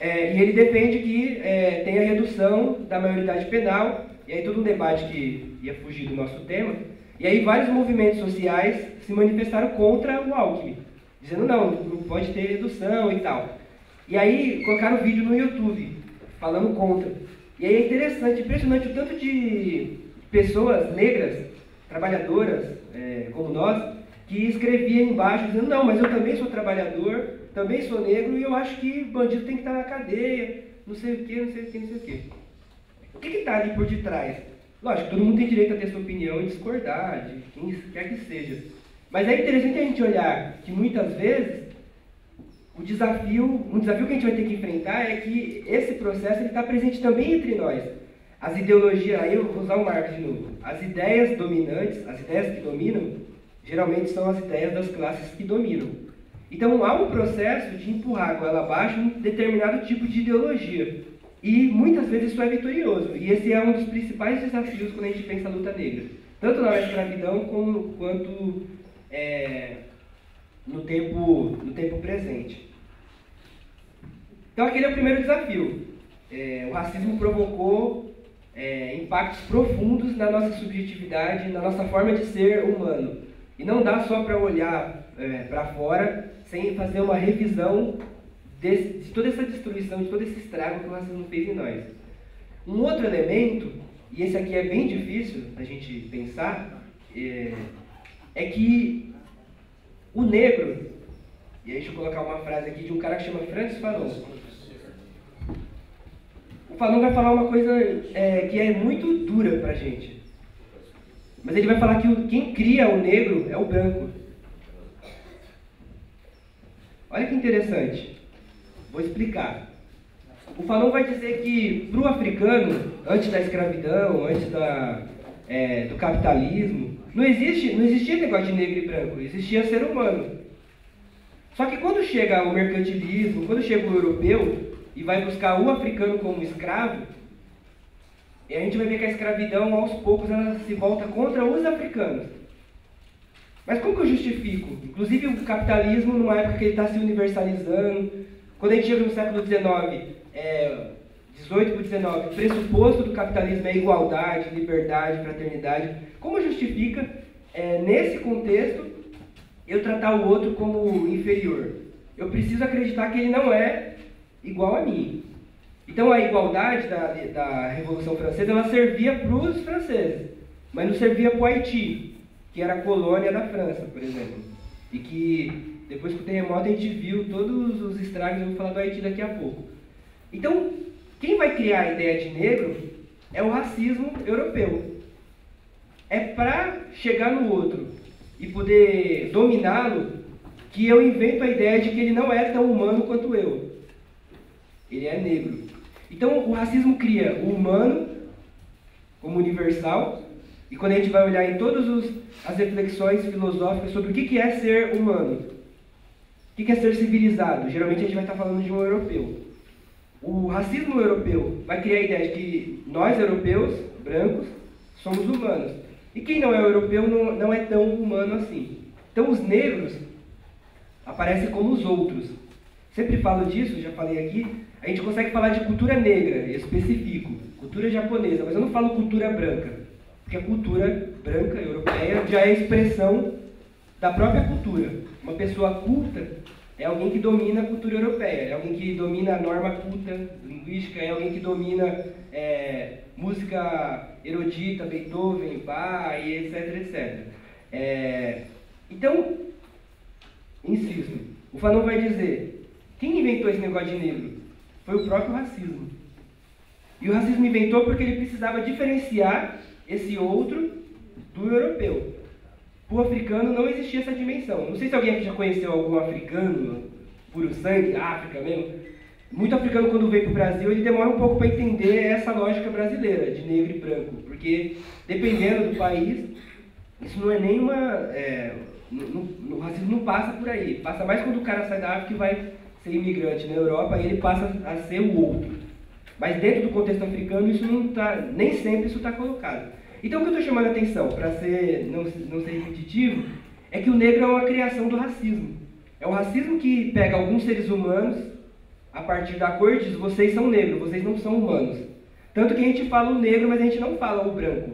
E ele defende que tenha redução da maioridade penal, e aí todo um debate que ia fugir do nosso tema, e aí vários movimentos sociais se manifestaram contra o Alckmin, dizendo não pode ter redução e tal. E aí colocaram vídeo no YouTube, falando contra. E aí é interessante, impressionante o tanto de pessoas negras, trabalhadoras, como nós, que escreviam embaixo, dizendo não, mas eu também sou trabalhador, também sou negro, e eu acho que bandido tem que estar na cadeia, não sei o quê, não sei o quê, não sei o quê. O que está ali por detrás? Lógico, todo mundo tem direito a ter sua opinião e discordar de quem quer que seja. Mas é interessante a gente olhar que muitas vezes um desafio que a gente vai ter que enfrentar é que esse processo está presente também entre nós. As ideologias, aí eu vou usar o Marx de novo, as ideias dominantes, as ideias que dominam, geralmente são as ideias das classes que dominam. Então há um processo de empurrar a goela abaixo um determinado tipo de ideologia. E muitas vezes isso é vitorioso. E esse é um dos principais desafios quando a gente pensa a luta negra. Tanto na escravidão quanto no tempo presente. Então aquele é o primeiro desafio. O racismo provocou impactos profundos na nossa subjetividade, na nossa forma de ser humano. E não dá só para olhar para fora sem fazer uma revisão de toda essa destruição, de todo esse estrago que o racismo fez em nós. Um outro elemento, e esse aqui é bem difícil da gente pensar, é que o negro, e aí deixa eu colocar uma frase aqui de um cara que chama Francis Fanon. O Fanon vai falar uma coisa que é muito dura pra gente. Mas ele vai falar que quem cria o negro é o branco. Olha que interessante. Vou explicar. O Fanon vai dizer que para o africano, antes da escravidão, antes do capitalismo, não existia negócio de negro e branco, existia ser humano. Só que quando chega o mercantilismo, quando chega o europeu e vai buscar o africano como escravo, a gente vai ver que a escravidão, aos poucos, ela se volta contra os africanos. Mas como que eu justifico? Inclusive o capitalismo, numa época que ele está se universalizando, quando a gente chega no século XIX, 18 para 19, o pressuposto do capitalismo é igualdade, liberdade, fraternidade. Como justifica, nesse contexto, eu tratar o outro como inferior? Eu preciso acreditar que ele não é igual a mim. Então a igualdade da Revolução Francesa, ela servia para os franceses, mas não servia para o Haiti, que era a colônia da França, por exemplo. E que depois que o terremoto a gente viu todos os estragos, eu vou falar do Haiti daqui a pouco. Então, quem vai criar a ideia de negro é o racismo europeu. É para chegar no outro e poder dominá-lo que eu invento a ideia de que ele não é tão humano quanto eu. Ele é negro. Então, o racismo cria o humano como universal, e quando a gente vai olhar em todas as reflexões filosóficas sobre o que é ser humano, o que é ser civilizado, geralmente a gente vai estar falando de um europeu. O racismo europeu vai criar a ideia de que nós, europeus, brancos, somos humanos. E quem não é europeu não é tão humano assim. Então os negros aparecem como os outros. Sempre falo disso, já falei aqui, a gente consegue falar de cultura negra, eu especifico, cultura japonesa, mas eu não falo cultura branca, porque a cultura branca, europeia, já é a expressão da própria cultura. Uma pessoa culta é alguém que domina a cultura europeia, é alguém que domina a norma culta, linguística, é alguém que domina música erudita, Beethoven, Bach, e etc, etc. Então, insisto, o Fanon vai dizer, quem inventou esse negócio de negro? Foi o próprio racismo. E o racismo inventou porque ele precisava diferenciar esse outro do europeu. Para o africano não existia essa dimensão. Não sei se alguém aqui já conheceu algum africano, puro sangue, África mesmo. Muito africano, quando veio para o Brasil, ele demora um pouco para entender essa lógica brasileira, de negro e branco. Porque, dependendo do país, isso não é nenhuma... o racismo não passa por aí. Passa mais quando o cara sai da África e vai ser imigrante na Europa, aí ele passa a ser o outro. Mas dentro do contexto africano, isso não tá, nem sempre isso está colocado. Então o que eu estou chamando a atenção, para não ser repetitivo, é que o negro é uma criação do racismo. É o racismo que pega alguns seres humanos, a partir da cor, diz, vocês são negros, vocês não são humanos. Tanto que a gente fala o negro, mas a gente não fala o branco.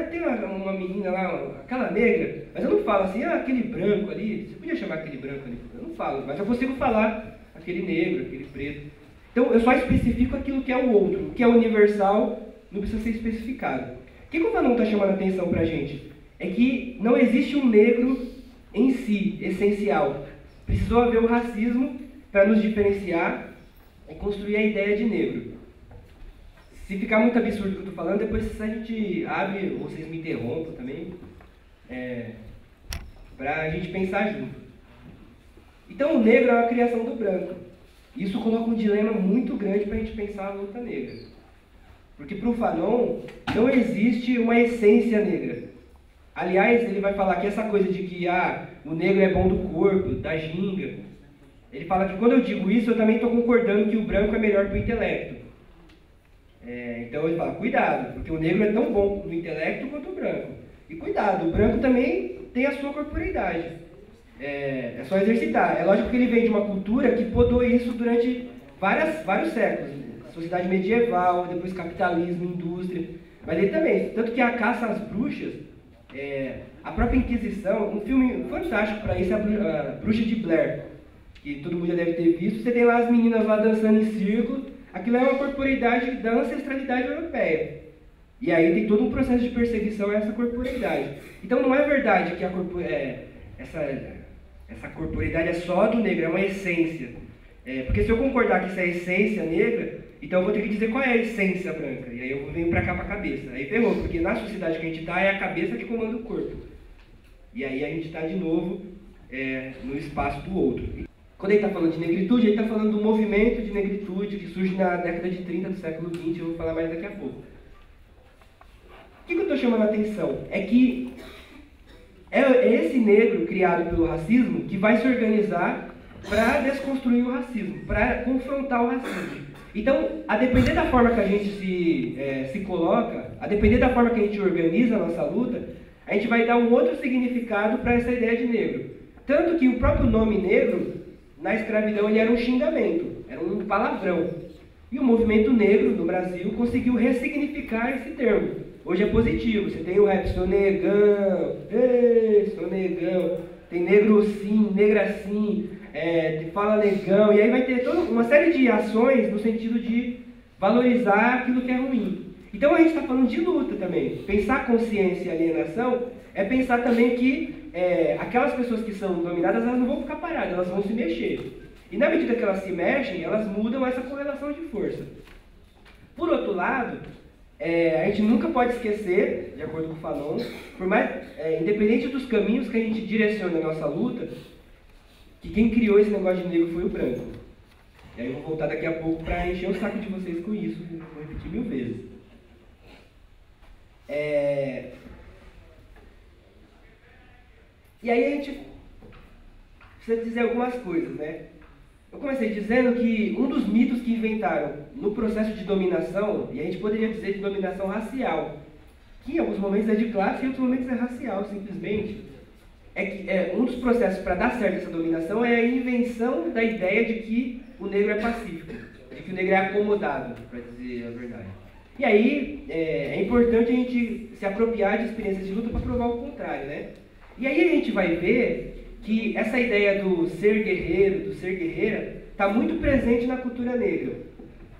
Tem uma menina lá, aquela negra, mas eu não falo assim, aquele branco ali, você podia chamar aquele branco ali? Eu não falo, mas eu consigo falar aquele negro, aquele preto. Então eu só especifico aquilo que é o outro, o que é universal não precisa ser especificado. O que o Fanon está chamando a atenção para a gente? É que não existe um negro em si, essencial. Precisou haver o racismo para nos diferenciar e construir a ideia de negro. Se ficar muito absurdo o que eu estou falando, depois a gente abre, ou vocês me interrompam também, para a gente pensar junto. Então o negro é uma criação do branco. Isso coloca um dilema muito grande para a gente pensar a luta negra. Porque para o Fanon não existe uma essência negra. Aliás, ele vai falar que essa coisa de que o negro é bom do corpo, da ginga, ele fala que quando eu digo isso, eu também estou concordando que o branco é melhor que o intelecto. Então ele fala, cuidado, porque o negro é tão bom no intelecto quanto o branco. E cuidado, o branco também tem a sua corporeidade. É só exercitar. É lógico que ele vem de uma cultura que podou isso durante vários séculos. Sociedade medieval, depois capitalismo, indústria. Mas ele também, tanto que a caça às bruxas, a própria Inquisição, um filme fantástico para isso é a Bruxa de Blair, que todo mundo já deve ter visto. Você tem lá as meninas lá dançando em círculo. Aquilo é uma corporeidade da ancestralidade europeia. E aí tem todo um processo de perseguição a essa corporeidade. Então não é verdade que essa corporeidade é só do negro, é uma essência. Porque se eu concordar que isso é essência negra, então eu vou ter que dizer qual é a essência branca. E aí eu venho pra cá pra cabeça. Aí ferrou, porque na sociedade que a gente está é a cabeça que comanda o corpo. E aí a gente está de novo no espaço do outro. Quando ele está falando de negritude, ele está falando do movimento de negritude que surge na década de 30 do século XX, eu vou falar mais daqui a pouco. O que eu estou chamando a atenção? É que é esse negro criado pelo racismo que vai se organizar para desconstruir o racismo, para confrontar o racismo. Então, a depender da forma que a gente se coloca, a depender da forma que a gente organiza a nossa luta, a gente vai dar um outro significado para essa ideia de negro. Tanto que o próprio nome negro, na escravidão, ele era um xingamento, era um palavrão. E o movimento negro no Brasil conseguiu ressignificar esse termo. Hoje é positivo, você tem o rap, sou negão, sou negão, tem negro sim, negra sim, fala negão, e aí vai ter toda uma série de ações no sentido de valorizar aquilo que é ruim. Então a gente está falando de luta também. Pensar consciência e alienação é pensar também que aquelas pessoas que são dominadas, elas não vão ficar paradas, elas vão se mexer. E na medida que elas se mexem, elas mudam essa correlação de força. Por outro lado, a gente nunca pode esquecer, de acordo com o Fanon, por mais, independente dos caminhos que a gente direciona a nossa luta, que quem criou esse negócio de negro foi o branco. E aí eu vou voltar daqui a pouco para encher o saco de vocês com isso, vou repetir 1000 vezes. E aí a gente precisa dizer algumas coisas, né? Eu comecei dizendo que um dos mitos que inventaram no processo de dominação, e a gente poderia dizer de dominação racial, que em alguns momentos é de classe e em outros momentos é racial, simplesmente, é que um dos processos para dar certo essa dominação é a invenção da ideia de que o negro é pacífico, de que o negro é acomodado, para dizer a verdade. E aí é importante a gente se apropriar de experiências de luta para provar o contrário, né? E aí a gente vai ver que essa ideia do ser guerreiro, do ser guerreira, está muito presente na cultura negra.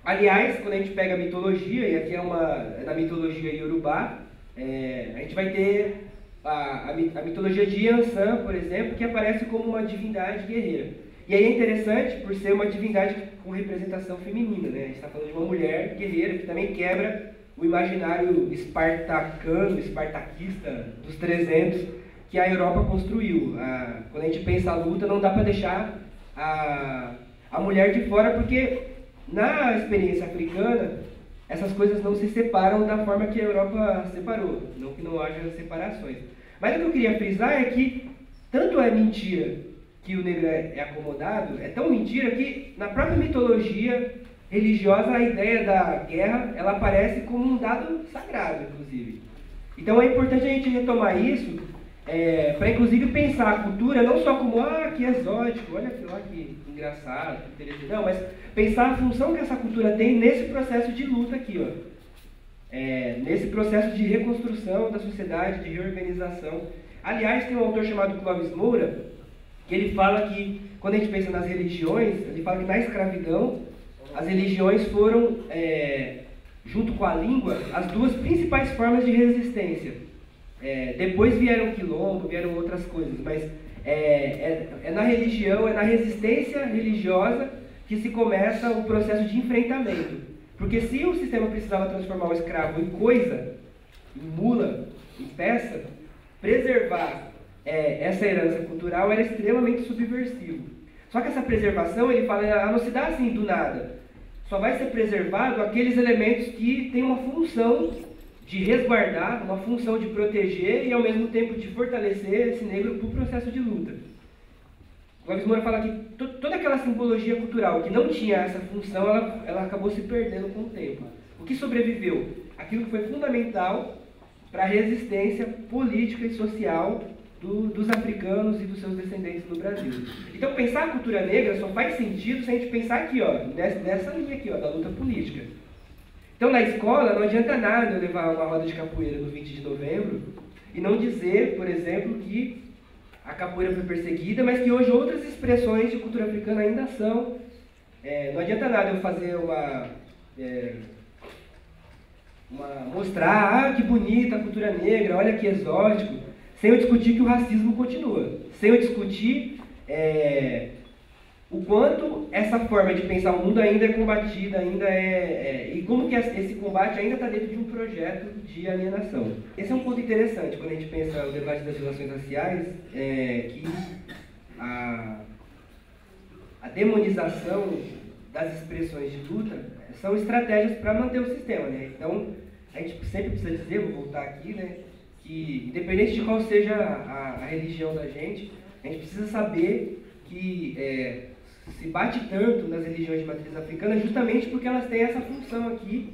Aliás, quando a gente pega a mitologia, e aqui é da mitologia iorubá, a gente vai ter a mitologia de Yansan, por exemplo, que aparece como uma divindade guerreira. E aí é interessante por ser uma divindade com representação feminina, né? A gente está falando de uma mulher guerreira que também quebra o imaginário espartacano, espartaquista dos 300, que a Europa construiu. Quando a gente pensa a luta, não dá para deixar a mulher de fora, porque na experiência africana, essas coisas não se separam da forma que a Europa separou, não que não haja separações. Mas o que eu queria frisar é que tanto é mentira que o negro é acomodado, é tão mentira que na própria mitologia religiosa a ideia da guerra, ela aparece como um dado sagrado, inclusive. Então é importante a gente retomar isso para inclusive pensar a cultura não só como, que exótico, olha aquilo lá que engraçado, que interessante, não, mas pensar a função que essa cultura tem nesse processo de luta aqui, ó. Nesse processo de reconstrução da sociedade, de reorganização. Aliás, tem um autor chamado Clóvis Moura, que ele fala que, quando a gente pensa nas religiões, ele fala que na escravidão, as religiões foram, junto com a língua, as duas principais formas de resistência. Depois vieram o quilombo, vieram outras coisas, mas na religião, na resistência religiosa que se começa o processo de enfrentamento. Porque se o sistema precisava transformar o escravo em coisa, em mula, em peça, preservar essa herança cultural era extremamente subversivo. Só que essa preservação, ele fala, não se dá assim do nada. Só vai ser preservado aqueles elementos que têm uma função de resguardar, uma função de proteger e ao mesmo tempo de fortalecer esse negro para o processo de luta. O Clóvis Moura fala que toda aquela simbologia cultural que não tinha essa função, ela acabou se perdendo com o tempo. O que sobreviveu? Aquilo que foi fundamental para a resistência política e social dos africanos e dos seus descendentes no Brasil. Então, pensar a cultura negra só faz sentido se a gente pensar aqui, ó, nessa linha aqui, ó, da luta política. Então, na escola, não adianta nada eu levar uma roda de capoeira no 20 de novembro e não dizer, por exemplo, que a capoeira foi perseguida, mas que hoje outras expressões de cultura africana ainda são. Não adianta nada eu fazer mostrar, que bonita a cultura negra, olha que exótico, sem eu discutir que o racismo continua, sem eu discutir o quanto essa forma de pensar o mundo ainda é combatida, e como que esse combate ainda está dentro de um projeto de alienação. Esse é um ponto interessante quando a gente pensa o debate das relações raciais, que a demonização das expressões de luta são estratégias para manter o sistema, né? Então, a gente sempre precisa dizer, vou voltar aqui, né, que independente de qual seja a religião da gente, a gente precisa saber que se bate tanto nas religiões de matriz africana justamente porque elas têm essa função aqui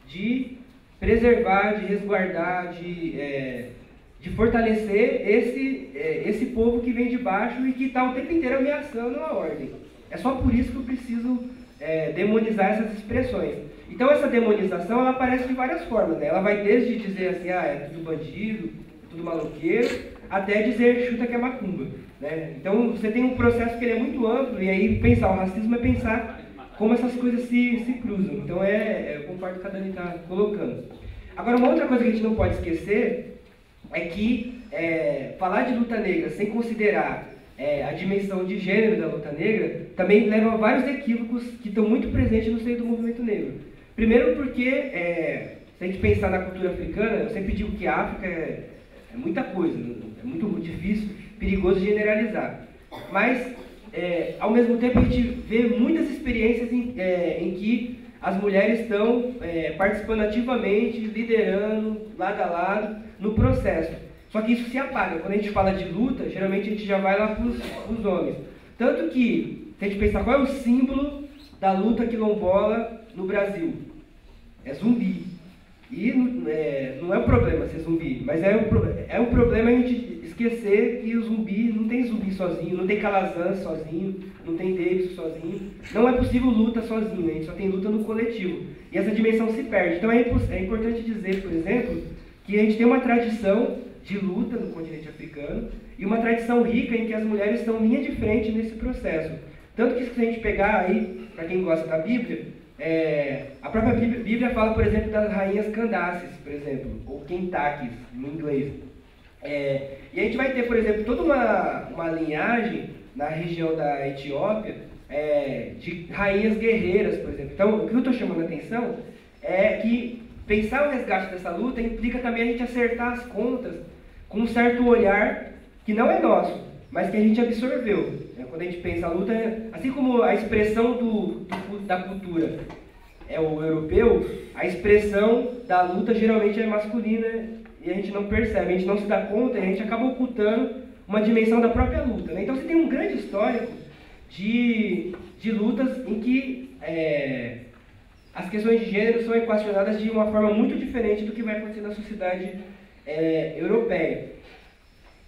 de preservar, de resguardar, de fortalecer esse povo que vem de baixo e que está o tempo inteiro ameaçando a ordem. É só por isso que eu preciso demonizar essas expressões. Então essa demonização ela aparece de várias formas, né? Ela vai desde dizer assim, é tudo bandido, é tudo maloqueiro, até dizer chuta que é macumba. Né? Então você tem um processo que ele é muito amplo, e aí pensar o racismo é pensar como essas coisas se cruzam. Então eu concordo com o que a Dani está colocando. Agora, uma outra coisa que a gente não pode esquecer é que falar de luta negra sem considerar a dimensão de gênero da luta negra também leva a vários equívocos que estão muito presentes no seio do movimento negro. Primeiro porque, se a gente pensar na cultura africana, eu sempre digo que a África é muita coisa, é muito difícil, perigoso generalizar. Mas, ao mesmo tempo, a gente vê muitas experiências em que as mulheres estão participando ativamente, liderando, lado a lado, no processo. Só que isso se apaga. Quando a gente fala de luta, geralmente a gente já vai lá para os homens. Tanto que, se a gente pensar qual é o símbolo da luta quilombola no Brasil, é zumbi. E não é um problema ser zumbi, mas é um problema a gente esquecer que o zumbi não tem zumbi sozinho, não tem Calazans sozinho, não tem Davis sozinho. Não é possível luta sozinho, a gente só tem luta no coletivo. E essa dimensão se perde. Então é importante dizer, por exemplo, que a gente tem uma tradição de luta no continente africano e uma tradição rica em que as mulheres estão linha de frente nesse processo. Tanto que se a gente pegar aí, para quem gosta da Bíblia, a própria Bíblia fala, por exemplo, das rainhas Candaces, por exemplo, ou Kentakis, no inglês. E a gente vai ter, por exemplo, toda uma linhagem na região da Etiópia de rainhas guerreiras, por exemplo. Então, o que eu estou chamando a atenção é que pensar o resgate dessa luta implica também a gente acertar as contas com um certo olhar que não é nosso, mas que a gente absorveu. Quando a gente pensa a luta, assim como a expressão da cultura é o europeu, a expressão da luta geralmente é masculina e a gente não percebe, a gente não se dá conta e a gente acaba ocultando uma dimensão da própria luta. Né? Então você tem um grande histórico de lutas em que as questões de gênero são equacionadas de uma forma muito diferente do que vai acontecer na sociedade europeia.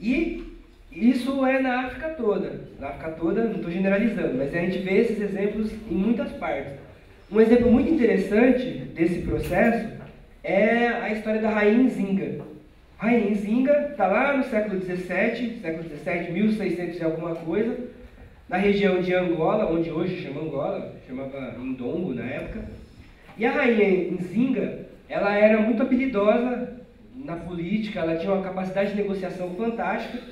E isso é na África toda. Na África toda, não estou generalizando, mas a gente vê esses exemplos em muitas partes. Um exemplo muito interessante desse processo é a história da Rainha Nzinga. A Rainha Nzinga está lá no século XVII, 1600 e alguma coisa, na região de Angola, onde hoje chama Angola, chamava Ndongo na época. E a Rainha Nzinga, ela era muito habilidosa na política, ela tinha uma capacidade de negociação fantástica,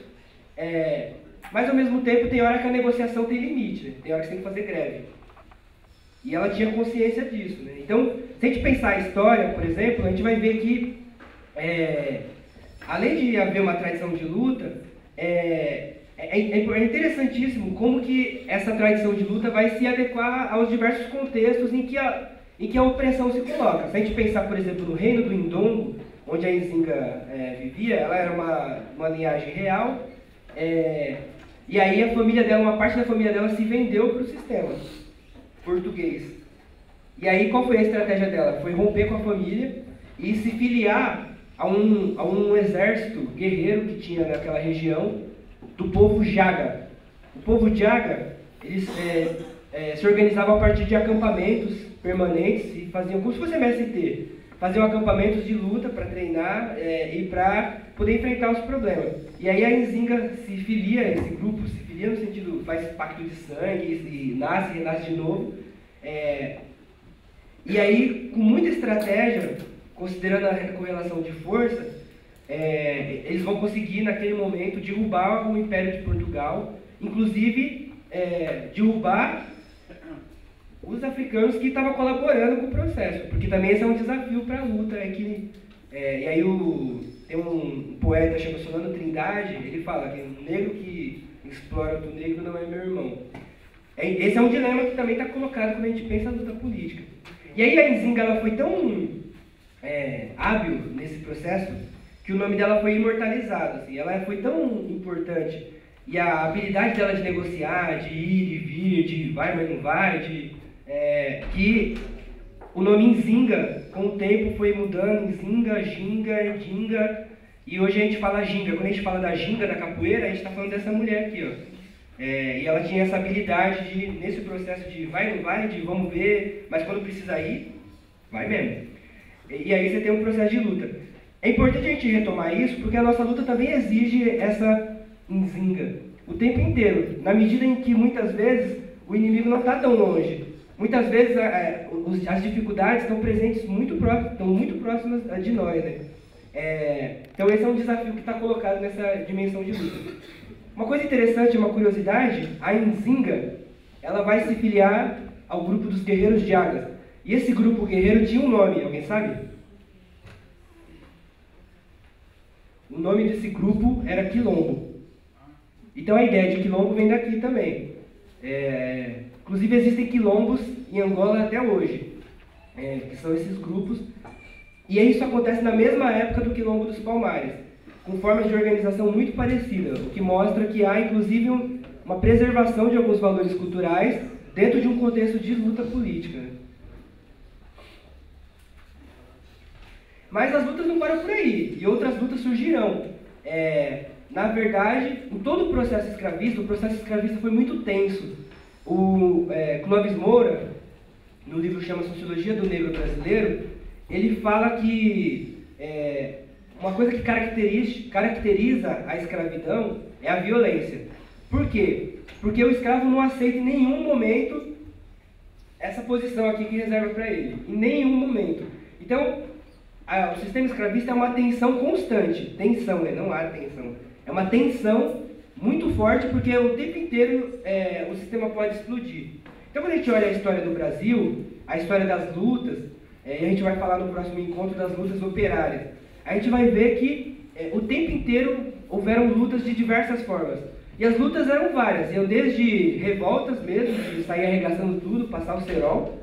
mas ao mesmo tempo tem hora que a negociação tem limite, né? Tem hora que você tem que fazer greve. E ela tinha consciência disso, né? Então, se a gente pensar a história, por exemplo, a gente vai ver que, além de haver uma tradição de luta, é interessantíssimo como que essa tradição de luta vai se adequar aos diversos contextos em que a opressão se coloca. Se a gente pensar, por exemplo, no reino do Ndongo, onde a Nzinga vivia, ela era uma linhagem real, e aí a família dela, uma parte da família dela se vendeu para o sistema português. E aí qual foi a estratégia dela? Foi romper com a família e se filiar a um exército guerreiro que tinha naquela região, do povo Jaga. O povo Jaga, eles se organizavam a partir de acampamentos permanentes e faziam como se fosse MST. Faziam acampamentos de luta para treinar e para poder enfrentar os problemas. E aí a Nzinga se filia a esse grupo, se filia no sentido, faz pacto de sangue e nasce e renasce de novo. E aí, com muita estratégia, considerando a correlação de força, eles vão conseguir naquele momento derrubar o Império de Portugal, inclusive derrubar os africanos que estavam colaborando com o processo, porque também esse é um desafio para a luta. E aí tem um poeta chamado Solano Trindade, ele fala que um negro que explora outro negro não é meu irmão. Esse é um dilema que também está colocado quando a gente pensa na luta política. E aí a Nzinga, ela foi tão hábil nesse processo que o nome dela foi imortalizado. Assim. Ela foi tão importante e a habilidade dela de negociar, de ir e vir, de vai mas não vai, que o nome Nzinga, com o tempo, foi mudando, Nzinga, Ginga, Dinga, e hoje a gente fala Ginga. Quando a gente fala da Ginga, da capoeira, a gente está falando dessa mulher aqui, ó. E ela tinha essa habilidade de, nesse processo de vai, não vai, de vamos ver, mas quando precisa ir, vai mesmo. E aí você tem um processo de luta. É importante a gente retomar isso, porque a nossa luta também exige essa Nzinga o tempo inteiro, na medida em que muitas vezes o inimigo não está tão longe. Muitas vezes as dificuldades estão presentes estão muito próximas de nós, né? Então esse é um desafio que está colocado nessa dimensão de luta. Uma coisa interessante, uma curiosidade, a Nzinga, ela vai se filiar ao grupo dos guerreiros Jagas. E esse grupo guerreiro tinha um nome, alguém sabe? O nome desse grupo era Quilombo. Então a ideia de Quilombo vem daqui também. Inclusive existem quilombos em Angola até hoje, que são esses grupos. E isso acontece na mesma época do Quilombo dos Palmares, com formas de organização muito parecidas, o que mostra que há, inclusive, uma preservação de alguns valores culturais dentro de um contexto de luta política. Mas as lutas não param por aí, e outras lutas surgirão. Na verdade, em todo o processo escravista foi muito tenso. O Clóvis Moura, no livro que chama Sociologia do Negro Brasileiro, ele fala que uma coisa que caracteriza a escravidão é a violência. Por quê? Porque o escravo não aceita em nenhum momento essa posição aqui que reserva para ele. Em nenhum momento. Então, o sistema escravista é uma tensão constante. Tensão, né? Não há tensão. É uma tensão muito forte, porque o tempo inteiro o sistema pode explodir. Então, quando a gente olha a história do Brasil, a história das lutas, e a gente vai falar no próximo encontro das lutas operárias, a gente vai ver que o tempo inteiro houveram lutas de diversas formas. E as lutas eram várias, iam desde revoltas mesmo, de sair arregaçando tudo, passar o cerol,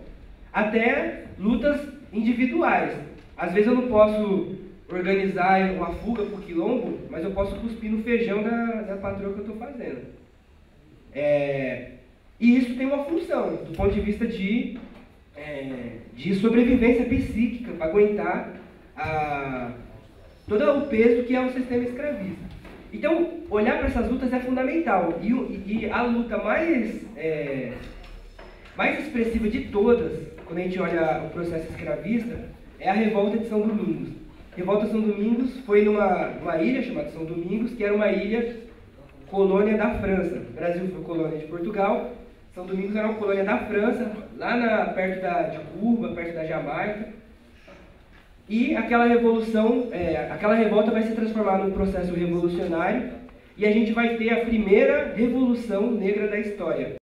até lutas individuais. Às vezes eu não posso organizar uma fuga para o quilombo, mas eu posso cuspir no feijão da patroa que eu estou fazendo. E isso tem uma função, do ponto de vista de sobrevivência psíquica, para aguentar todo o peso que é o sistema escravista. Então, olhar para essas lutas é fundamental. E a luta mais expressiva de todas, quando a gente olha o processo escravista, é a Revolta de São Domingos. Revolta de São Domingos foi numa ilha chamada São Domingos, que era uma ilha colônia da França. O Brasil foi colônia de Portugal, São Domingos era uma colônia da França, lá perto de Cuba, perto da Jamaica. E aquela revolta vai se transformar num processo revolucionário, e a gente vai ter a primeira revolução negra da história.